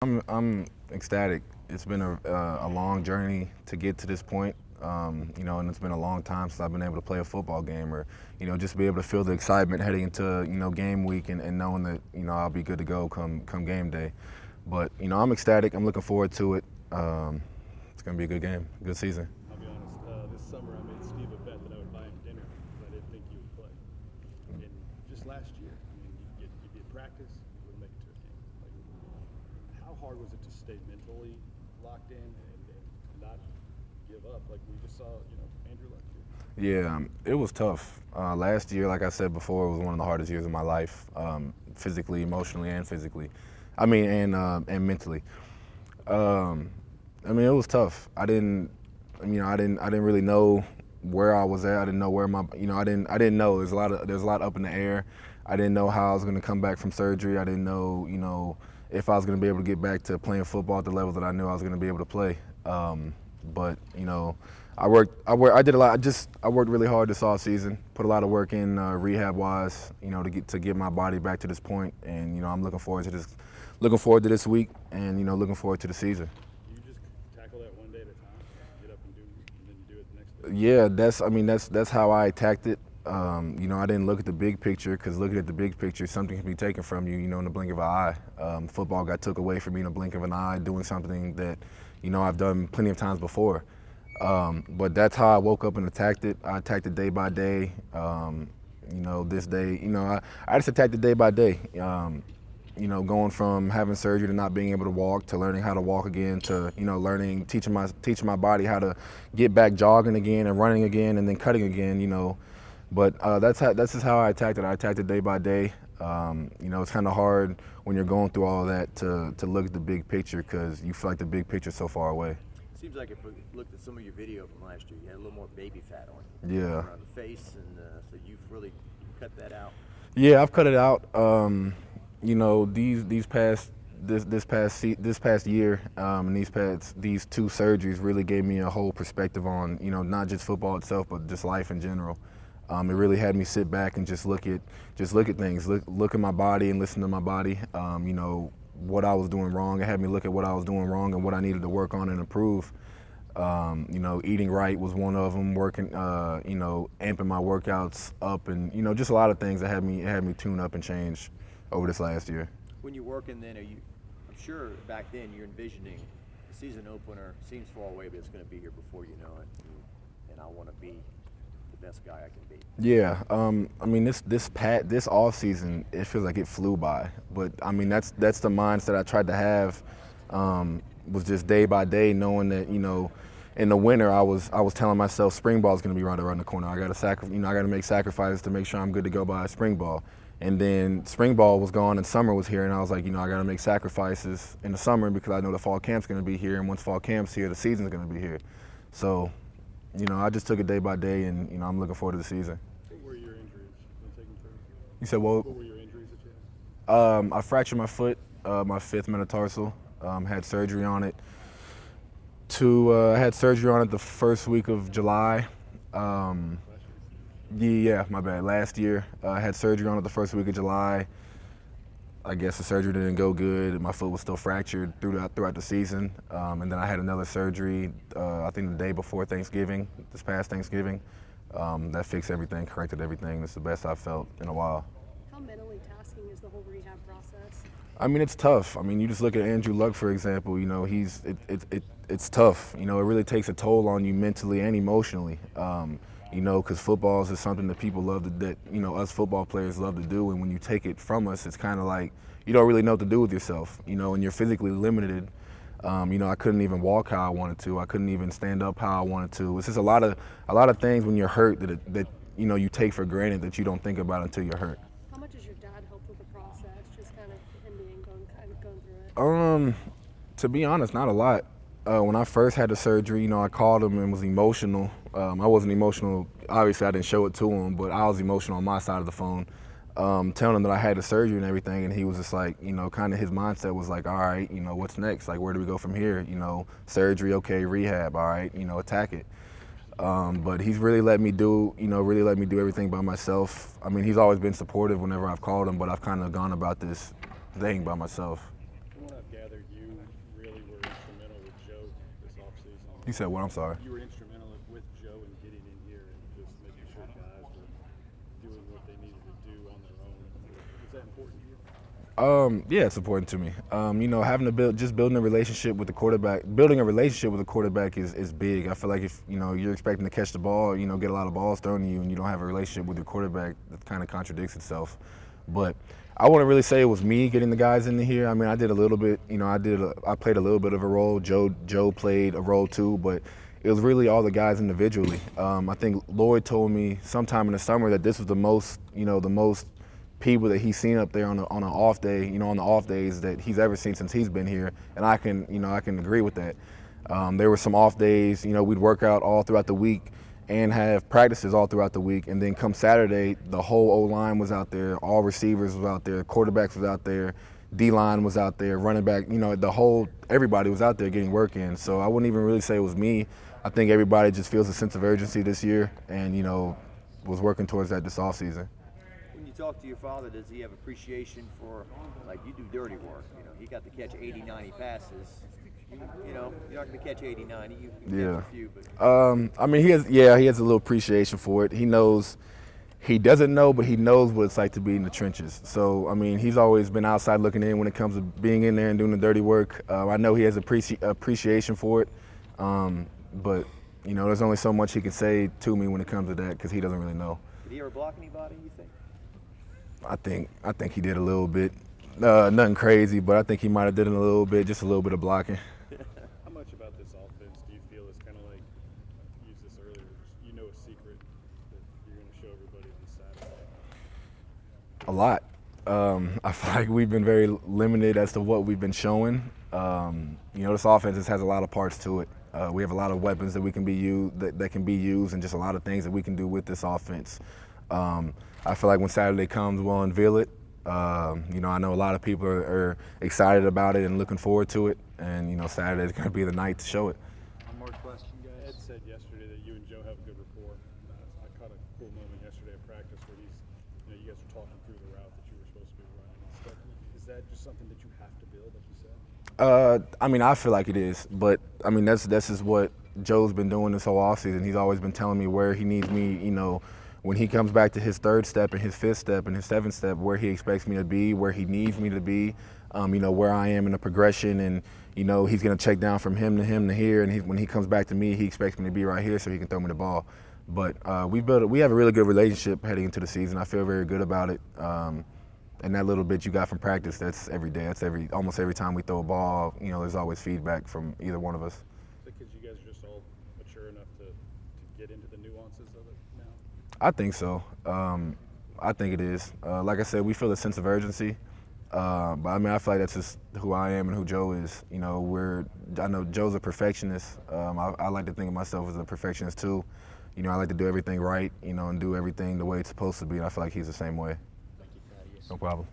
I'm ecstatic. It's been a long journey to get to this point, and it's been a long time since I've been able to play a football game, or just be able to feel the excitement heading into game week, and knowing that I'll be good to go come game day. But I'm ecstatic. I'm looking forward to it. It's gonna be a good game, good season. I'll be honest, this summer I made Steve a bet that I would buy him dinner because I didn't think you would play. And just last year, I mean, you'd be at practice, you wouldn't make it to a game. Like, how hard was it to stay mentally locked in and not give up like we just saw, Andrew last year? Yeah, it was tough. Last year, like I said before, it was one of the hardest years of my life, physically, emotionally, and physically. And mentally. It was tough. I didn't really know where I was at. I didn't know where I didn't know. There's a lot up in the air. I didn't know how I was going to come back from surgery. I didn't know, if I was going to be able to get back to playing football at the level that I knew I was going to be able to play. But I did a lot. I worked really hard this off season. Put a lot of work in rehab wise, to get my body back to this point. And I'm looking forward to this. Looking forward to this week, and looking forward to the season. You just tackle that one day at a time, get up and then do it the next day. Yeah, that's how I attacked it. I didn't look at the big picture, because looking at the big picture, something can be taken from you, in the blink of an eye. Football got took away from me in the blink of an eye, doing something that, I've done plenty of times before. But that's how I woke up and attacked it. I attacked it day by day. This day, I just attacked it day by day. Going from having surgery to not being able to walk, to learning how to walk again, to teaching my body how to get back jogging again and running again and then cutting again. But that's just how I attacked it. I attacked it day by day. It's kind of hard when you're going through all of that to look at the big picture, because you feel like the big picture's so far away. Seems like if we looked at some of your video from last year, you had a little more baby fat on you. Yeah. Around the face, and so you've really cut that out. Yeah, I've cut it out. This past year, and these two surgeries really gave me a whole perspective on not just football itself, but just life in general. It really had me sit back and just look at things, look at my body and listen to my body. What I was doing wrong. It had me look at what I was doing wrong and what I needed to work on and improve. Eating right was one of them. Working, amping my workouts up, and just a lot of things that had me tune up and change over this last year. When you're working, then I'm sure back then you're envisioning the season opener seems far away, but it's going to be here before you know it, and I want to be the best guy I can be. Yeah, this off season, it feels like it flew by. But that's the mindset I tried to have. Was just day by day, knowing that in the winter I was telling myself spring ball is going to be right around the corner. I got to make sacrifices to make sure I'm good to go by spring ball. And then spring ball was gone and summer was here, and I was like, I got to make sacrifices in the summer, because I know the fall camp's going to be here, and once fall camp's here, the season's going to be here. So, I just took it day by day, and I'm looking forward to the season. What were your injuries when taking care? You said what? What were your injuries that you had? I fractured my foot, my fifth metatarsal. Had surgery on it. I had surgery on it the first week of July. Yeah, my bad. Last year, I had surgery on it the first week of July. I guess the surgery didn't go good. My foot was still fractured throughout the season. And then I had another surgery, I think the day before Thanksgiving, this past Thanksgiving. That fixed everything, corrected everything. It's the best I've felt in a while. How mentally tasking is the whole rehab process? It's tough. You just look at Andrew Luck, for example. It's tough. It really takes a toll on you mentally and emotionally. Because football is something that people love us football players love to do. And when you take it from us, it's kind of like you don't really know what to do with yourself. And you're physically limited. I couldn't even walk how I wanted to. I couldn't even stand up how I wanted to. It's just a lot of things when you're hurt that you take for granted, that you don't think about until you're hurt. How much has your dad helped with the process, just kind of him being going through it? To be honest, not a lot. When I first had the surgery, I called him and was emotional. I wasn't emotional. Obviously, I didn't show it to him, but I was emotional on my side of the phone, telling him that I had the surgery and everything. And he was just like, kind of his mindset was like, all right, what's next? Like, where do we go from here? Surgery, okay, rehab, all right, attack it. But he's really let me do everything by myself. He's always been supportive whenever I've called him, but I've kind of gone about this thing by myself. From what I've gathered, you You said what? I'm sorry. You were instrumental with Joe in getting in here and just making sure guys were doing what they needed to do on their own. Was that important to you? Yeah, it's important to me. Having to building a relationship with the quarterback, building a relationship with the quarterback is big. I feel like if, you're expecting to catch the ball, get a lot of balls thrown to you and you don't have a relationship with your quarterback, that kind of contradicts itself. But I wouldn't really say it was me getting the guys into here. I mean, I did a little bit, I played a little bit of a role. Joe played a role too, but it was really all the guys individually. I think Lloyd told me sometime in the summer that this was the most people that he's seen up there on an off day, on the off days that he's ever seen since he's been here, and I can agree with that. There were some off days, we'd work out all throughout the week and have practices all throughout the week, and then come Saturday, the whole O-line was out there, all receivers was out there, quarterbacks was out there, D-line was out there, running back, everybody was out there getting work in. So I wouldn't even really say it was me. I think everybody just feels a sense of urgency this year and, was working towards that this offseason. When you talk to your father, does he have appreciation for, like, you do dirty work? He got to catch 80, 90 passes. You're not going to catch 80, 90. You can catch a few, but he has a little appreciation for it. He knows, he doesn't know, but he knows what it's like to be in the trenches. So, he's always been outside looking in when it comes to being in there and doing the dirty work. I know he has appreciation for it, but there's only so much he can say to me when it comes to that because he doesn't really know. Did he ever block anybody, you think? I think he did a little bit. Nothing crazy, but I think he might have did a little bit, just a little bit of blocking. How much about this offense do you feel is kind of like, you used this earlier, a secret that you're going to show everybody on Saturday? A lot. I feel like we've been very limited as to what we've been showing. This offense just has a lot of parts to it. We have a lot of weapons that can be used, and just a lot of things that we can do with this offense. I feel like when Saturday comes, we'll unveil it. I know a lot of people are excited about it and looking forward to it, and Saturday is going to be the night to show it. One more question, guys. Ed said yesterday that you and Joe have a good rapport. I caught a cool moment yesterday at practice where you guys were talking through the route that you were supposed to be running and stuff. Is that just something that you have to build, like you said? I feel like it is, but that's just what Joe's been doing this whole offseason. He's always been telling me where he needs me, when he comes back to his third step and his fifth step and his seventh step, where he expects me to be, where he needs me to be, where I am in the progression, and he's going to check down from him to here, and when he comes back to me, he expects me to be right here so he can throw me the ball. But we have a really good relationship heading into the season. I feel very good about it. And that little bit you got from practice, that's every day. That's almost every time we throw a ball, there's always feedback from either one of us. Because you guys are just all mature enough to get into the nuances of it now? I think so. I think it is. Like I said, we feel a sense of urgency. But I feel like that's just who I am and who Joe is. I know Joe's a perfectionist. I like to think of myself as a perfectionist too. I like to do everything right, and do everything the way it's supposed to be. And I feel like he's the same way. Thank you, Thaddeus. No problem.